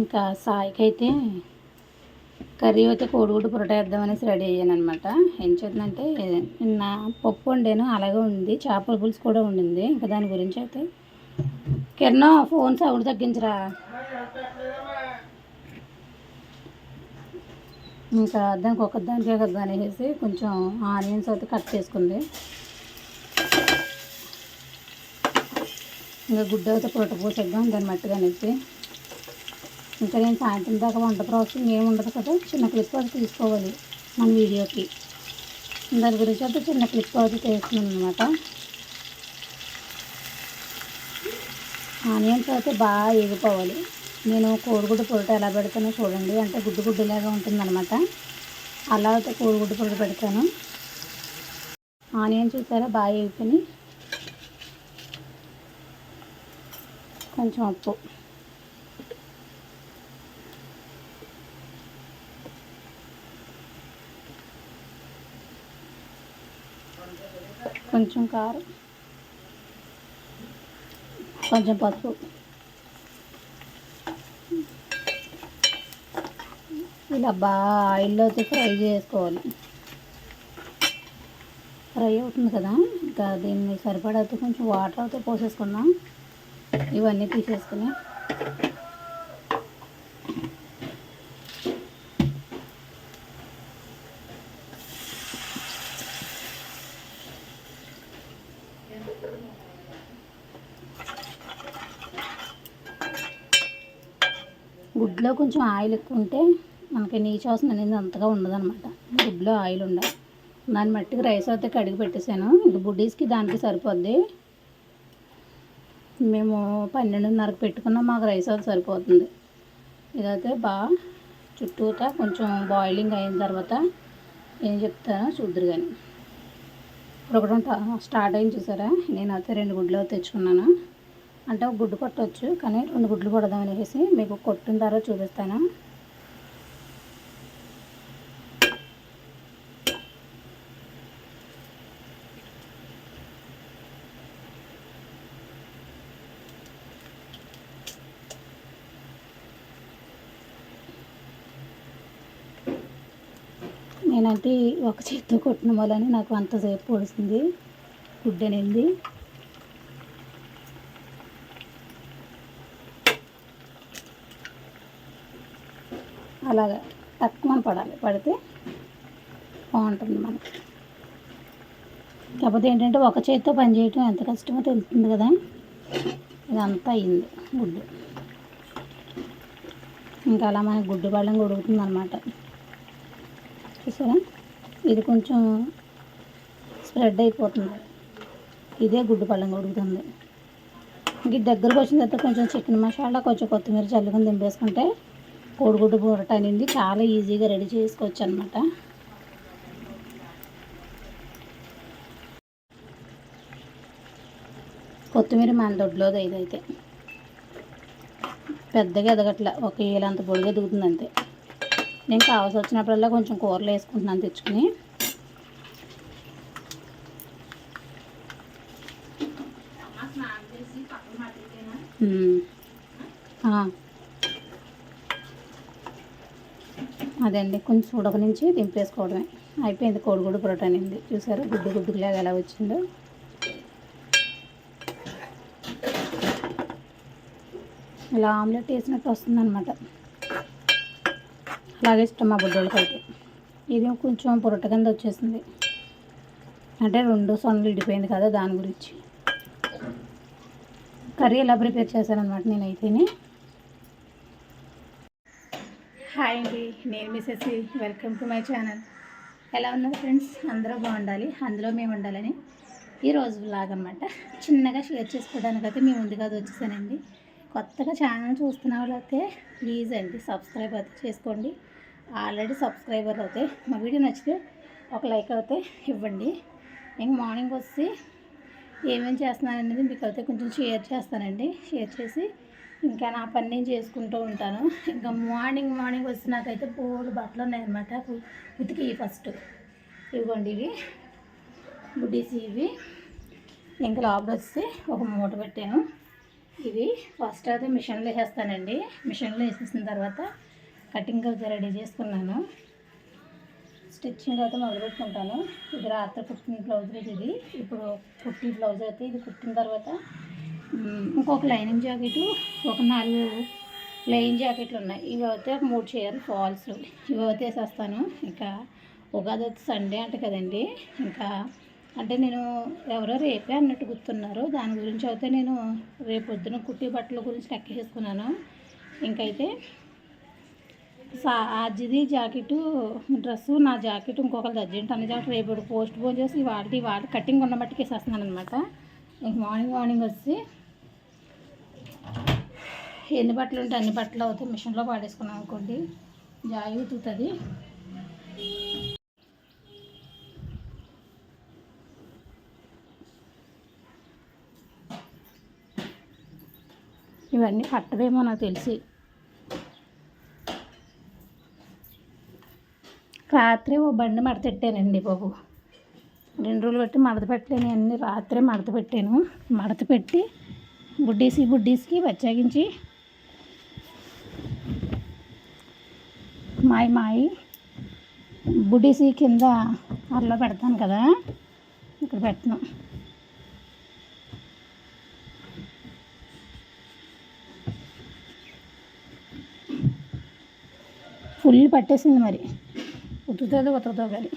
ఇంకా సాయికి అయితే కర్రీ అయితే కోడిగుడ్డు పొరట వేద్దామనేసి రెడీ అయ్యాను అనమాట. ఏం చేద్దంటే నిన్న పప్పు వండాను, అలాగే ఉంది. చేపల పులుసు కూడా ఉండింది. ఇంకా దాని గురించి అయితే కిరణం ఫోన్ సౌండ్ తగ్గించరా. ఇంకా దానికి ఒకదానికే కదా అనేసి కొంచెం ఆనియన్స్ అయితే కట్ చేసుకుంది. ఇంకా గుడ్డు అయితే పొరట పోసేద్దాం దాన్ని మట్టిగా అనేసి. ఇంకా నేను సాయంత్రం దాకా వంట ప్రాసెసింగ్ ఏమి ఉండదు కదా, చిన్న క్లిప్ అయితే తీసుకోవాలి మన వీడియోకి. దాని గురించి అయితే చిన్న క్లిప్ అయితే తీస్తున్నాను అనమాట. ఆనియన్స్ అయితే బాగా ఎగిపోవాలి. నేను కోడిగుడ్డు పొరట ఎలా పెడతానో చూడండి, అంటే గుడ్డు గుడ్డులాగా ఉంటుందన్నమాట. అలా అయితే కోడిగుడ్డు పొరట పెడతాను. ఆనియన్ చూసారా బాగా ఎగిపోయి. కొంచెం ఉప్పు, కొంచెం కారం, కొంచెం పసుపు, ఇలా బాగా ఆయిల్లో అయితే ఫ్రై చేసుకోవాలి. ఫ్రై అవుతుంది కదా, ఇంకా దీన్ని సరిపడా అయితే కొంచెం వాటర్ అయితే పోసేసుకుందాం. ఇవన్నీ తీసేసుకుని గుడ్లో కొంచెం ఆయిల్ ఎక్కువ ఉంటే మనకి నీచు వాసన అనేది అంతగా ఉండదన్నమాట. గుడ్లో ఆయిల్ ఉండాలి. దాన్ని మట్టికి రైస్ అయితే కడిగి పెట్టేశాను. ఇంక బుడ్డీస్కి దానికి సరిపోద్ది. మేము 12:30కి పెట్టుకున్నాం, మాకు రైస్ అయితే సరిపోతుంది. ఇదైతే బాగా చుట్టూతా కొంచెం బాయిలింగ్ అయిన తర్వాత ఏం చెప్తానో చూద్దరు. కానీ ఉడకడం స్టార్ట్ అయింది చూసారా. నేనైతే 2 గుడ్లు తెచ్చుకున్నాను. అంటే ఒక గుడ్డు కొట్టవచ్చు, కానీ 2 గుడ్లు కొడదాం అనేసి మీకు కొట్టిన తర్వాత చూపిస్తాను. నేనంటే ఒక చేతితో కొట్టిన వల్లనే నాకు అంతసేపు పొడిసింది గుడ్డు అనేది. అలాగా తక్కువ పడాలి, పడితే బాగుంటుంది మనకి. కాకపోతే ఏంటంటే ఒక చేతితో పని చేయటం ఎంత కష్టమో తెలుస్తుంది కదా. ఇదంతా అయింది గుడ్డు. ఇంకా అలా మనకి గుడ్డు పళ్ళం ఉడుకుతుంది అనమాట. చూసారా, ఇది కొంచెం స్ప్రెడ్ అయిపోతుంది. ఇదే గుడ్డు పళ్ళం ఉడుకుతుంది. ఇంక దగ్గరకు వచ్చిన తర్వాత కొంచెం చికెన్ మసాలా, కొంచెం కొత్తిమీర చల్లుకొని దింపేసుకుంటే కోడిగుడ్డు పొరట అనేది చాలా ఈజీగా రెడీ చేసుకోవచ్చు అనమాట. కొత్తిమీర మన దొడ్లోది ఇదైతే పెద్దగా ఎదగట్ల, ఒక ఏలంత పొడిగా దిగుతుంది అంతే. నేను కావాల్సి వచ్చినప్పుడల్లా కొంచెం కూరలు వేసుకుంటున్నాను తెచ్చుకుని. అదే అండి, కొంచెం ఉడక నుంచి దింపేసుకోవడమే. అయిపోయింది కోడిగుడ్డు పొరట అనేది. చూసారు గుడ్డు గుడ్డులాగా ఎలా వచ్చిందో. ఇలా ఆమ్లెట్ వేసినట్టు వస్తుంది అనమాట. అలాగే ఇష్టం మా బుడ్డోళ్ళకి అయితే. ఇది కొంచెం పొరట కింద వచ్చేసింది, అంటే 2 సొనలు ఇడిపోయింది కదా, దాని గురించి. కర్రీ ఎలా ప్రిపేర్ చేశానమాట నేనైతేనే. హాయ్ అండి, నేను Mrs. Welcome to my channel. ఎలా ఉన్నారు ఫ్రెండ్స్? అందరూ బాగుండాలి, అందులో మేము ఉండాలని ఈరోజు వ్లాగ్ అనమాట. చిన్నగా షేర్ చేసుకోవడానికైతే మేము ముందుగా వచ్చేసానండి. కొత్తగా ఛానల్ చూస్తున్న వాళ్ళైతే ప్లీజ్ అండి సబ్స్క్రైబ్ అయితే చేసుకోండి. ఆల్రెడీ సబ్స్క్రైబర్ అయితే మా వీడియో నచ్చితే ఒక లైక్ అయితే ఇవ్వండి. నేను మార్నింగ్ వచ్చి ఏమేమి చేస్తున్నాను అనేది మీకు అయితే కొంచెం షేర్ చేస్తానండి. షేర్ చేసి ఇంకా నా పని నేను చేసుకుంటూ ఉంటాను. ఇంకా మార్నింగ్ వచ్చి నాకైతే బోల్డ్ బట్టలు ఉన్నాయన్నమాట. ఉతికి ఫస్ట్ ఇవ్వండి, ఇవి బుడ్డీస్. ఇవి ఇంకా లోపల వచ్చి ఒక మూట పెట్టాను. ఇవి ఫస్ట్ అయితే మిషన్లో వేసేస్తానండి. మిషన్లో వేసేసిన తర్వాత కటింగ్ అయితే రెడీ చేసుకున్నాను. స్టిచ్చింగ్ అయితే మొదలుపెట్టుకుంటాను. ఇది రాత్రి కుట్టిన బ్లౌజ్ ఇది. ఇప్పుడు కుట్టి బ్లౌజ్ అయితే ఇది కుట్టిన తర్వాత ఇంకొక లైనింగ్ జాకెట్, ఒక 4 ప్లెయిన్ జాకెట్లు ఉన్నాయి. ఇవి అయితే ఒక 3 చీరలు ఫాల్స్, ఇవి అయితే వేసేస్తాను. ఇంకా ఉగాది అయితే సండే అంట కదండి. ఇంకా అంటే నేను ఎవరో రేపే అన్నట్టు గుర్తున్నారు. దాని గురించి అయితే నేను రేపు పొద్దున కుట్టి బట్టల గురించి లెక్క చేసుకున్నాను. ఇంకైతే అజ్జిది జాకెట్టు డ్రెస్సు, నా జాకెట్, ఇంకొకరిది అర్జెంట్ అన్న జాకెట్ రేపు పోస్ట్ పోన్ చేసి వాటి కటింగ్ ఉన్న మట్టుకు వేసేస్తున్నాను అనమాట. ఇంక మార్నింగ్ వచ్చి ఎన్ని బట్టలు ఉంటే అన్ని బట్టలు అవుతాయి మిషన్లో పాడేసుకున్నాం అనుకోండి, జాయి ఉతుకుతుంది. ఇవన్నీ పట్టవేమో నాకు తెలిసి. రాత్రి ఓ బండి మడత పెట్టానండి బాబు. 2 రోజులు బట్టి మడత పెట్టలేను, అన్నీ రాత్రే మడత పెట్టాను. మడత పెట్టి బుడ్డీస్కి బచ్చాగించి మాయి బుడ్డీసి కింద అరలో పెడతాను కదా, ఇక్కడ పెట్టను. ఫుల్ పట్టేసింది, మరి ఉతుకుతుందో కానీ.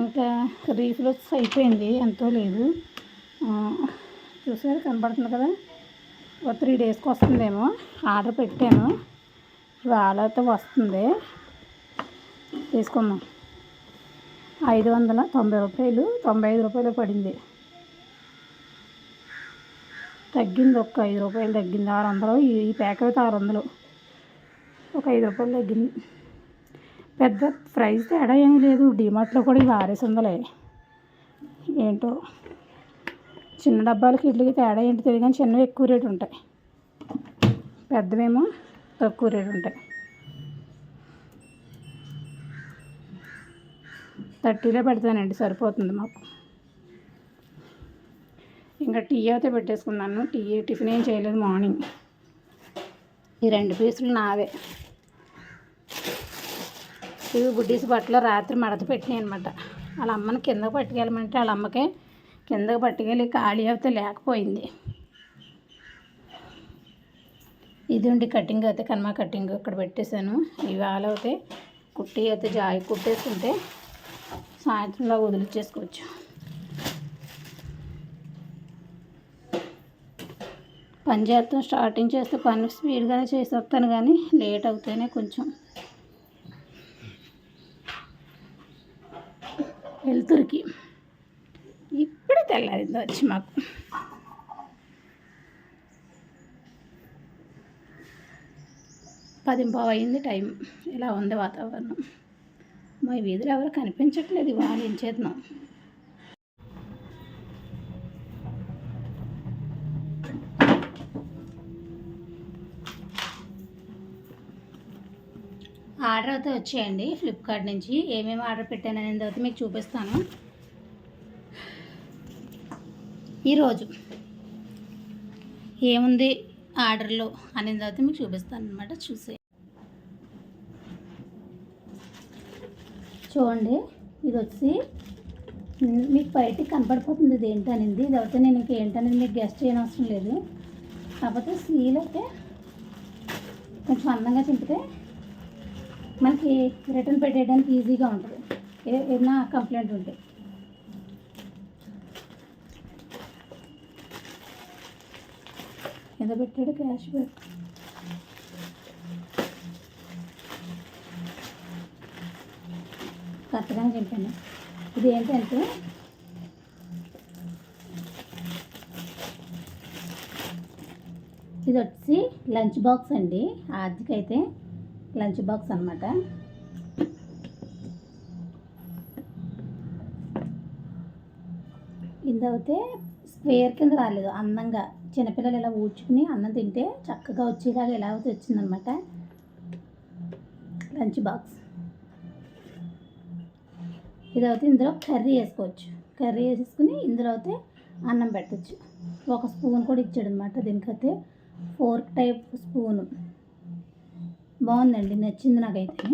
ఇంకా రీఫ్లోస్ అయిపోయింది, ఎంతో లేదు. చూసారు, కనబడుతుంది కదా. ఒక 3 డేస్కి వస్తుందేమో. ఆర్డర్ పెట్టాను, వాళ్ళతో వస్తుంది. తీసుకుందాం. 590 రూపాయలు, 95 రూపాయలు పడింది. తగ్గింది, ఒక 5 రూపాయలు తగ్గింది. 600. ఈ ప్యాక్ అయితే 600, ఒక 5 రూపాయలు తగ్గింది. పెద్ద ప్రైస్ తేడా ఏమీ లేదు. డిమార్ట్లో కూడా ఇవి 600. ఏంటో చిన్న డబ్బాలకి ఇట్లకి తేడా ఏంటి తెలియదు, కానీ చిన్నవి ఎక్కువ రేటు ఉంటాయి, పెద్దవేమో తక్కువ రేటు ఉంటాయి. 30లో పెడతానండి, సరిపోతుంది మాకు. ఇంకా టీ అయితే పెట్టేసుకున్నాను. టిఫిన్ ఏం చేయలేదు మార్నింగ్. ఈ 2 పీసులు నావే. ఇవి బుడ్డీస్ బట్టలు రాత్రి మడత పెట్టినాయి అనమాట. వాళ్ళ అమ్మని కిందకు పట్టుకెళ్ళమంటే వాళ్ళ అమ్మకే కిందకు పట్టుకెళ్ళి ఖాళీ అయితే లేకపోయింది. ఇది ఉండి కటింగ్ అయితే కన్మా కటింగ్ ఇక్కడ పెట్టేశాను. ఇవాళ అయితే కుట్టి అయితే జాయి కుట్టేసుకుంటే సాయంత్రంలో వదిలిచ్చేసుకోవచ్చు. పని చేస్తాం, స్టార్టింగ్ చేస్తే పని స్పీడ్గానే చేసేస్తాను, కానీ లేట్ అవుతేనే కొంచెం వెళ్తురికి. ఇప్పుడే తెల్లారింది వచ్చి మాకు. పది అయింది టైం. ఇలా ఉంది వాతావరణం. మా వీధిలో ఎవరు కనిపించట్లేదు, వాళ్ళు ఏం చేద్దాం. ఆర్డర్ అయితే వచ్చేయండి ఫ్లిప్కార్ట్ నుంచి. ఏమేమి ఆర్డర్ పెట్టాను అనేది అయితే మీకు చూపిస్తాను. ఈరోజు ఏముంది ఆర్డర్లో అనేది అయితే మీకు చూపిస్తాను అనమాట. చూడండి, ఇది వచ్చి మీకు బయటికి కనపడిపోతుంది ఇది ఏంటనేది. ఇది అయితే నేను ఇంకేంటనేది మీకు గెస్ట్ చేయని అవసరం లేదు. కాకపోతే సీల్ అయితే కొంచెం అందంగా చింపితే మనకి రిటర్న్ పెట్టేయడానికి ఈజీగా ఉంటుంది, ఏదైనా కంప్లైంట్ ఉంటే. ఏదో పెట్టాడు క్యాష్ బ్యాక్. కరెక్ట్గానే చెప్పాను. ఇది ఏంటంటే ఇది వచ్చి లంచ్ బాక్స్ అండి. ఆర్థికైతే లంచ్ బాక్స్ అనమాట. ఇదైతే స్క్వేర్ కింద రాలేదు, అందంగా చిన్నపిల్లలు ఇలా ఊడ్చుకుని అన్నం తింటే చక్కగా వచ్చేలాగా ఎలా అయితే వచ్చిందనమాట లంచ్ బాక్స్. ఇదైతే ఇందులో కర్రీ వేసుకోవచ్చు. కర్రీ వేసేసుకుని ఇందులో అయితే అన్నం పెట్టచ్చు. ఒక స్పూన్ కూడా ఇచ్చాడు అనమాట. దీనికైతే ఫోర్క్ టైప్ స్పూను బాగుందండి, నచ్చింది నాకైతే.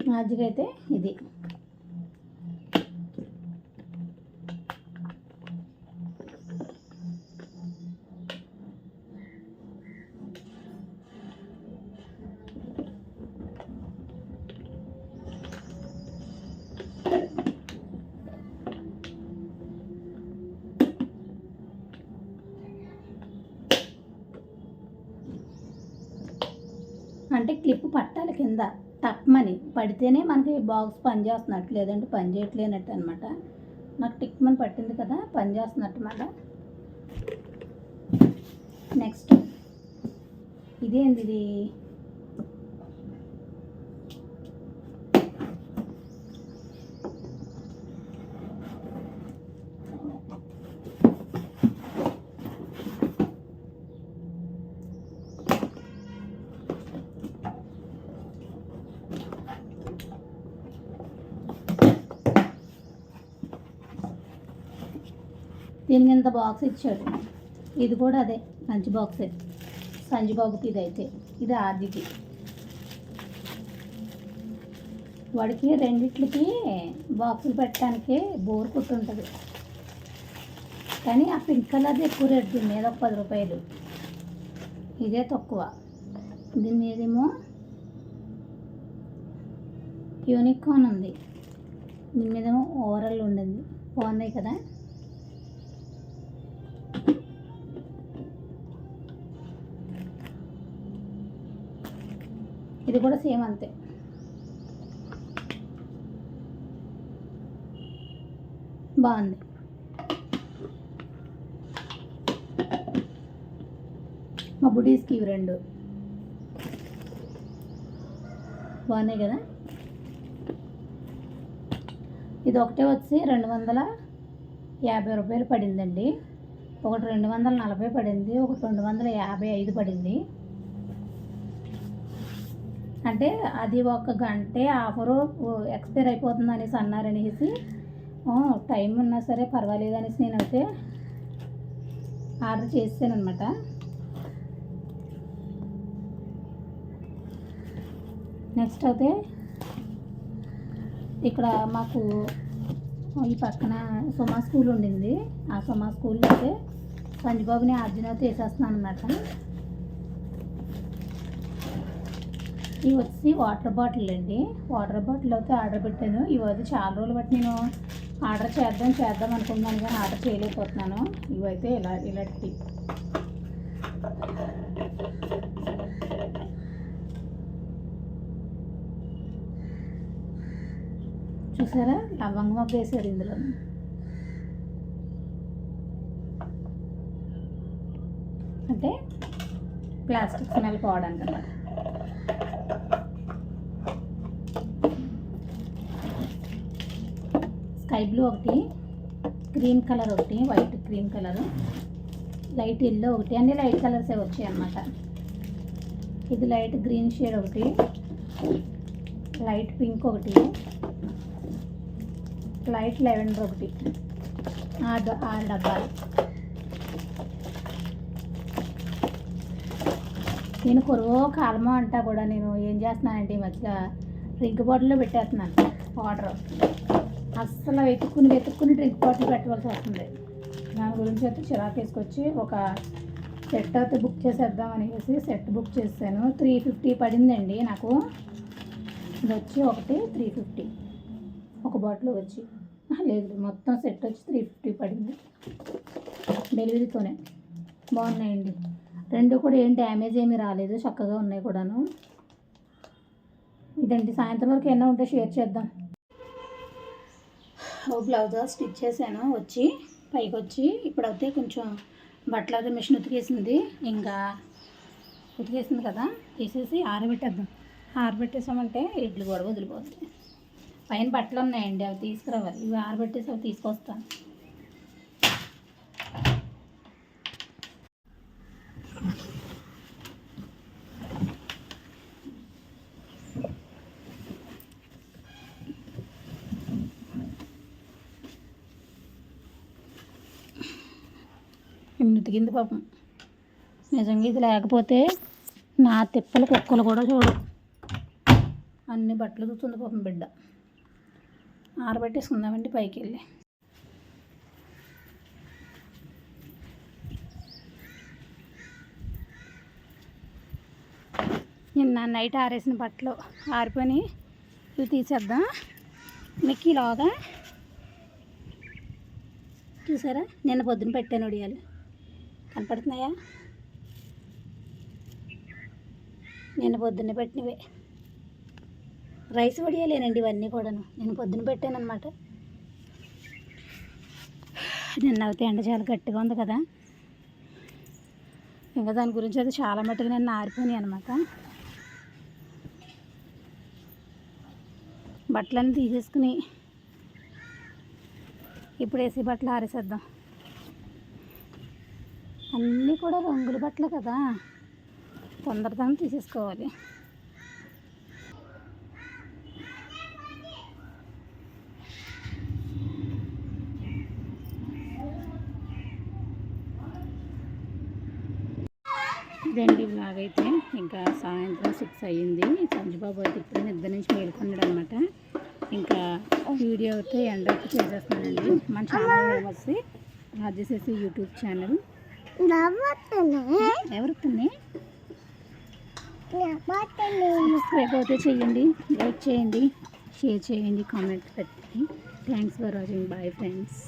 మజ్జిగ అయితే ఇది. అంటే క్లిప్ పట్టాలి కింద, టక్మని పడితేనే మనకి బాక్స్ పని చేస్తున్నట్టు, లేదంటే పని చేయట్లేనట్టు అనమాట. నాకు టిక్మని పట్టింది కదా, పని చేస్తున్నట్టు అన్నమాట. నెక్స్ట్ ఇదేంది ఇది, దీనికి ఇంత బాక్స్ ఇచ్చాడు. ఇది కూడా అదే లంచ్ బాక్సే, సంజుబాబుకి. ఇది ఆదికి. వాడికి రెండిట్లకి బాక్సులు పెట్టడానికి బోర్ కుట్టుంటుంది, కానీ ఆ పింక్ కలర్ది ఎక్కువ రేటు. దీని మీద ఒక 10 రూపాయలు, ఇదే తక్కువ. దీని మీదేమో యూనికార్న్ ఉంది, దీని మీదేమో ఓవరాల్ ఉండింది. బాగున్నాయి కదా. ఇది కూడా సేమ్ అంతే. బాగుంది. మా బుడీస్కి ఇవి 2 బాగున్నాయి కదా. ఇది ఒకటే వచ్చి 250 రూపాయలు పడిందండి. ఒకటి 240 పడింది, ఒకటి 255 పడింది. అంటే అది ఒక గంటే ఆఫరు ఎక్స్పైర్ అయిపోతుంది అనేసి అన్నారనేసి, టైం ఉన్నా సరే పర్వాలేదు అనేసి నేనైతే ఆర్డర్ చేసాను అనమాట. నెక్స్ట్ అయితే ఇక్కడ మాకు ఈ పక్కన సుమా స్కూల్ ఉండింది. ఆ సుమా స్కూల్లో అయితే సంజుబాబుని ఆర్జునతో వేసేస్తున్నాను అనమాట. ఇవి వచ్చి వాటర్ బాటిల్ అండి. వాటర్ బాటిల్ అయితే ఆర్డర్ పెట్టాను. ఇవి అయితే చాలా రోజులు బట్టి నేను ఆర్డర్ చేద్దాం అనుకుంటున్నాను, కానీ ఆర్డర్ చేయలేకపోతున్నాను. ఇవైతే ఇలాంటి చూసారా, లవంగం మొగ్గ వేసారు ఇందులో. అంటే ప్లాస్టిక్ స్మెల్ పోవడానికి అన్నమాట. స్కై బ్లూ ఒకటి, క్రీమ్ కలర్ ఒకటి, white cream colour, light yellow ఒకటి. అన్ని లైట్ కలర్సే వచ్చాయి అన్నమాట. ఇది లైట్ గ్రీన్ షేడ్ ఒకటి, లైట్ పింక్ ఒకటి, లైట్ లెవెండర్ ఒకటి. 6 డబ్బాలు. నేను కొరవో కాలమో అంటా కూడా నేను ఏం చేస్తున్నానంటే ఈ మధ్య డ్రింక్ బాటిల్లో పెట్టేస్తున్నాను వాటర్. అస్సలు వెతుక్కుని డ్రింక్ బాటిల్ పెట్టవలసి వస్తుంది. దాని గురించి అయితే చిరాకు వేసుకొచ్చి ఒక సెట్ అయితే బుక్ చేసేద్దాం అనేసి సెట్ బుక్ చేశాను. 350 పడిందండి నాకు. ఇది వచ్చి ఒకటి 350, ఒక బాటిల్ వచ్చి లేదు, మొత్తం సెట్ వచ్చి 350 పడింది డెలివరీతోనే. బాగున్నాయండి 2 కూడా, ఏం డ్యామేజ్ ఏమీ రాలేదు, చక్కగా ఉన్నాయి కూడాను. ఇదండి, సాయంత్రం వరకు ఏమైనా ఉంటే షేర్ చేద్దాం. బ్లౌజ్ స్టిచ్ చేశాను వచ్చి పైకి వచ్చి. ఇప్పుడైతే కొంచెం బట్టలు మిషన్ ఉతికేసింది, ఇంకా ఉతికేసింది కదా, తీసేసి ఆరబెట్టేద్దాం. ఆరబెట్టేసామంటే ఇడ్లు కూడా వదిలిపోతాయి. పైన బట్టలు ఉన్నాయండి, అవి తీసుకురావాలి. ఇవి ఆరబెట్టేసి అవి తీసుకొస్తాను. ఉతికింది పాపం. నిజంగా ఇది లేకపోతే నా తిప్పలు కుక్కలు కూడా చూడు. అన్ని బట్టలు ఉతుకుతుంది పాపం బిడ్డ. ఆరబెట్టేసుకుందామండి పైకి వెళ్ళి. నిన్న నైట్ ఆరేసిన బట్టలు ఆరిపోయి ఇవి తీసేద్దాం. మీకు ఈలోగా చూసారా, నిన్న పొద్దున పెట్టాను వడియాలు, కనపడుతున్నాయా? నిన్న పొద్దున్న పెట్టినవే రైస్ వడియాలేనండి ఇవన్నీ కూడాను. నేను పొద్దున పెట్టాను అనమాట. నిన్న అయితే ఎండ చాలా గట్టిగా ఉంది కదా, ఇంకా దాని గురించి అయితే చాలా మట్టుకు నిన్న ఆరిపోయినాయి అనమాట. బట్టలన్నీ తీసేసుకుని ఇప్పుడు వేసి బట్టలు ఆరేసేద్దాం. అన్నీ కూడా రంగుల బట్టలు కదా, తొందరగా తీసేసుకోవాలి. ఇదండి లాగైతే ఇంకా సాయంత్రం 6 అయ్యింది. సంజుబాబు అయితే ఇప్పుడు నిద్ర నుంచి మేలుకున్నాడు అనమాట. ఇంకా వీడియో అయితే ఎండ్ అప్ చేసేస్తున్నానండి. మన ఛానల్ నేమ్ వచ్చి రాజేసేసి యూట్యూబ్ ఛానల్. ఎవరుతుంది సబ్స్క్రైబ్ అయితే చేయండి, లైక్ చేయండి, షేర్ చేయండి, కామెంట్ పెట్టండి. Thanks for watching. Bye friends.